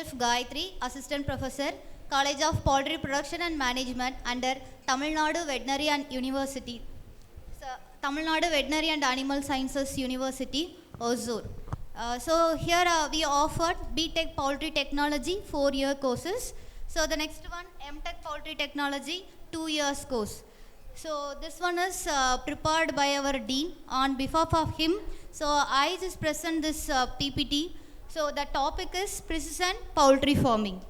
myself Gayatri, Assistant Professor, College of Poultry Production and Management under Tamil Nadu Veterinary and University. So, Tamil Nadu Veterinary and Animal Sciences University, Ozur. So here we offered B.Tech Poultry Technology 4-year courses. So the next one, M.Tech Poultry Technology 2 years course. So this one is prepared by our Dean. On behalf of him, so I just present this PPT. So the topic is precision poultry farming.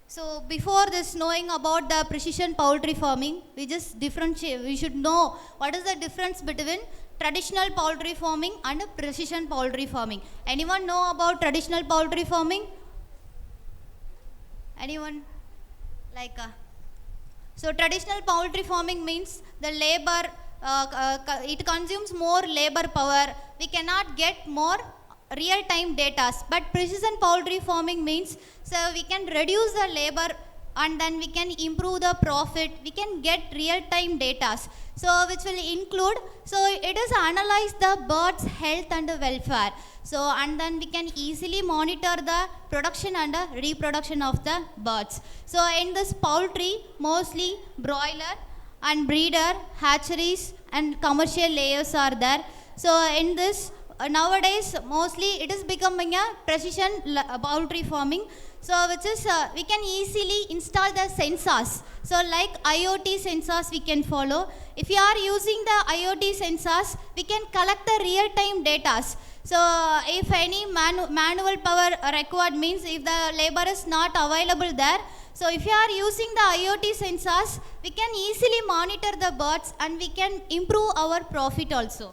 So before this, knowing about the precision poultry farming, we just differentiate. We should know what is the difference between traditional poultry farming and precision poultry farming. Anyone know about traditional poultry farming? Anyone? So traditional poultry farming means the labor, it consumes more labor power. We cannot get more real-time data. But precision poultry farming means, so we can reduce the labor and then we can improve the profit. We can get real-time data. So which will include, so it is analyze the bird's health and welfare. So and then we can easily monitor the production and reproduction of the birds. So in this poultry, mostly broiler and breeder, hatcheries and commercial layers are there. So in this, nowadays mostly it is becoming a precision poultry farming. So which is we can easily install the sensors. So like IoT sensors we can follow. If you are using the IoT sensors, we can collect the real-time data. So if any manual power required, means if the labor is not available there, so if you are using the IoT sensors, we can easily monitor the birds and we can improve our profit also.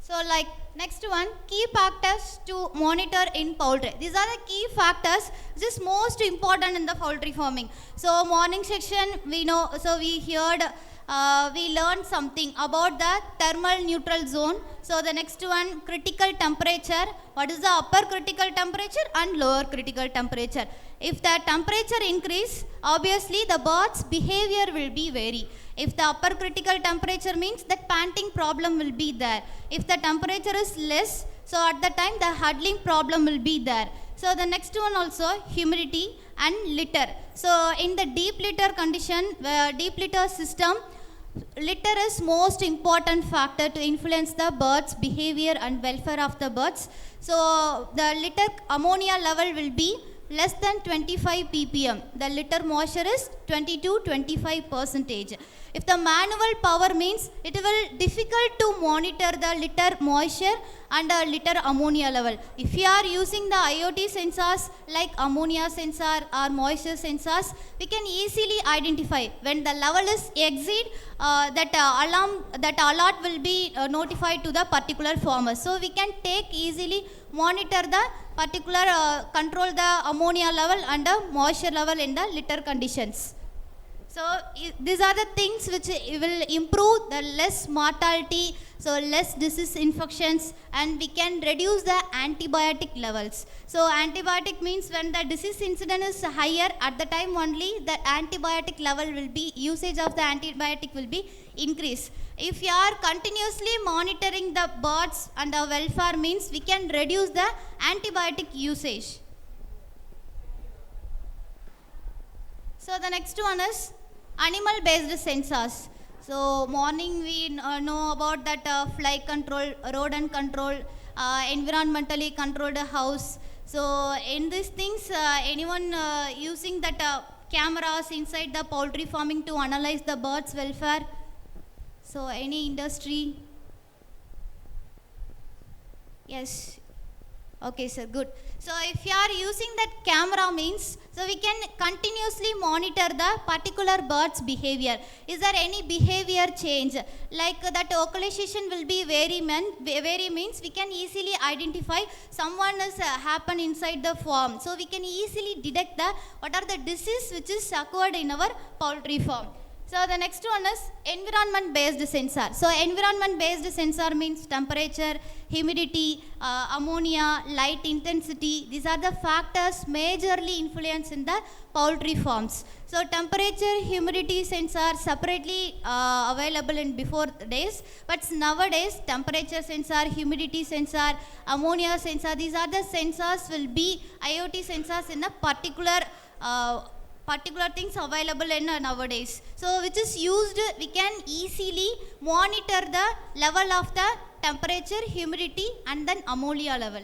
So like next one, key factors to monitor in poultry. These are the key factors which is most important in the poultry farming. So morning section we know, so we heard, we learned something about the thermal neutral zone. So the next one, critical temperature. What is the upper critical temperature and lower critical temperature? If the temperature increase, obviously the bird's behavior will be vary. If the upper critical temperature means that panting problem will be there. If the temperature is less, so at the time the huddling problem will be there. So the next one also, humidity and litter. So in the deep litter condition, deep litter system, litter is most important factor to influence the birds' behavior and welfare of the birds. So the litter ammonia level will be less than 25 ppm. The litter moisture is 20 to 25%. If the manual power means, it will difficult to monitor the litter moisture and litter ammonia level. If you are using the IoT sensors like ammonia sensor or moisture sensors, we can easily identify when the level is exceed, that alert will be notified to the particular farmer. So we can take easily monitor the particular control the ammonia level and the moisture level in the litter conditions. So these are the things which will improve the less mortality, so less disease infections, and we can reduce the antibiotic levels. So antibiotic means when the disease incidence is higher, at the time only the antibiotic level will be, usage of the antibiotic will be increased. If you are continuously monitoring the birds and the welfare means, we can reduce the antibiotic usage. So the next one is animal based sensors. So morning we know about that fly control, rodent control, environmentally controlled house. So in these things, anyone using that cameras inside the poultry farming to analyze the birds welfare? So any industry? Yes. Okay, sir, good. So if you are using that camera means, so we can continuously monitor the particular bird's behavior. Is there any behavior change? Like that localization will be vary means we can easily identify someone has happened inside the farm. So we can easily detect the what are the disease which is occurred in our poultry farm. So the next one is environment based sensor. So environment based sensor means temperature, humidity, ammonia, light intensity. These are the factors majorly influence in the poultry farms. So temperature, humidity sensor separately available in before days, but nowadays temperature sensor, humidity sensor, ammonia sensor, these are the sensors will be IoT sensors in a particular things available in nowadays. So which is used, we can easily monitor the level of the temperature, humidity and then ammonia level.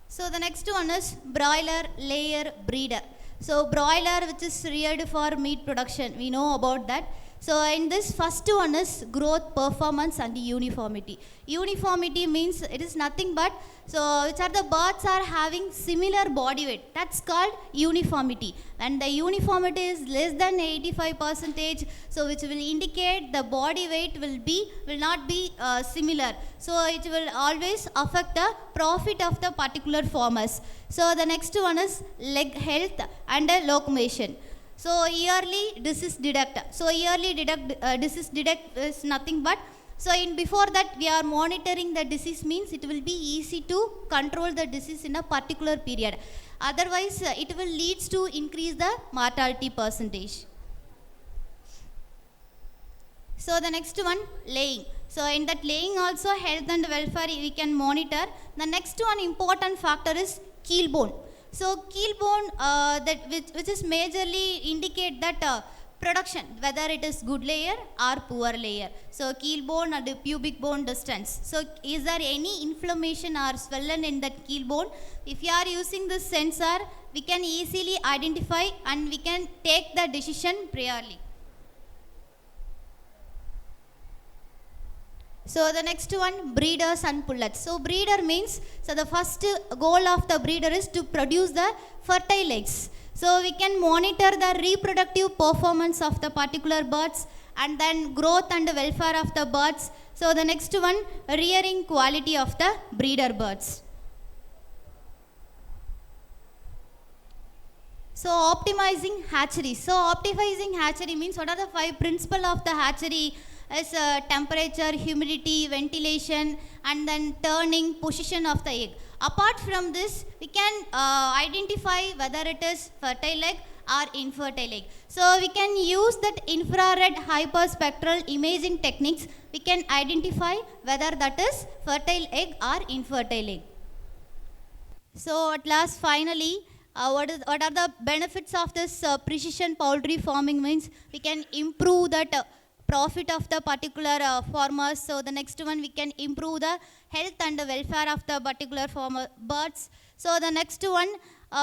So the next one is broiler layer breeder. So broiler which is reared for meat production, we know about that. So in this first one is growth, performance and uniformity. Uniformity means it is nothing but, so which are the birds are having similar body weight. That's called uniformity. And the uniformity is less than 85%, so which will indicate the body weight will not be similar. So it will always affect the profit of the particular farmers. So the next one is leg health and locomotion. So yearly disease detect. So yearly disease detect is nothing but, so in before that we are monitoring the disease means it will be easy to control the disease in a particular period. Otherwise it will leads to increase the mortality percentage. So the next one, laying. So in that laying also health and welfare we can monitor. The next one important factor is keel bone. So keel bone that which is majorly indicate that production, whether it is good layer or poor layer. So keel bone and pubic bone distance. So is there any inflammation or swelling in that keel bone? If you are using this sensor, we can easily identify and we can take the decision priorly. So the next one, breeders and pullets. So breeder means, so the first goal of the breeder is to produce the fertile eggs. So we can monitor the reproductive performance of the particular birds and then growth and welfare of the birds. So the next one, rearing quality of the breeder birds. So optimizing hatchery. So optimizing hatchery means what are the 5 principles of the hatchery? Is temperature, humidity, ventilation and then turning position of the egg. Apart from this, we can identify whether it is fertile egg or infertile egg. So we can use that infrared hyperspectral imaging techniques. We can identify whether that is fertile egg or infertile egg. So at last finally, what are the benefits of this precision poultry farming means? We can improve that profit of the particular farmers. So the next one, we can improve the health and the welfare of the particular farmer birds. So the next one,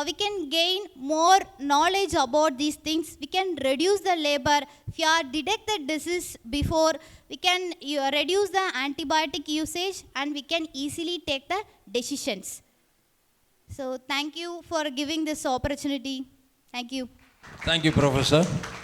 we can gain more knowledge about these things. We can reduce the labor. If you are detect the disease before, we can reduce the antibiotic usage and we can easily take the decisions. So thank you for giving this opportunity. Thank you. Thank you, Professor.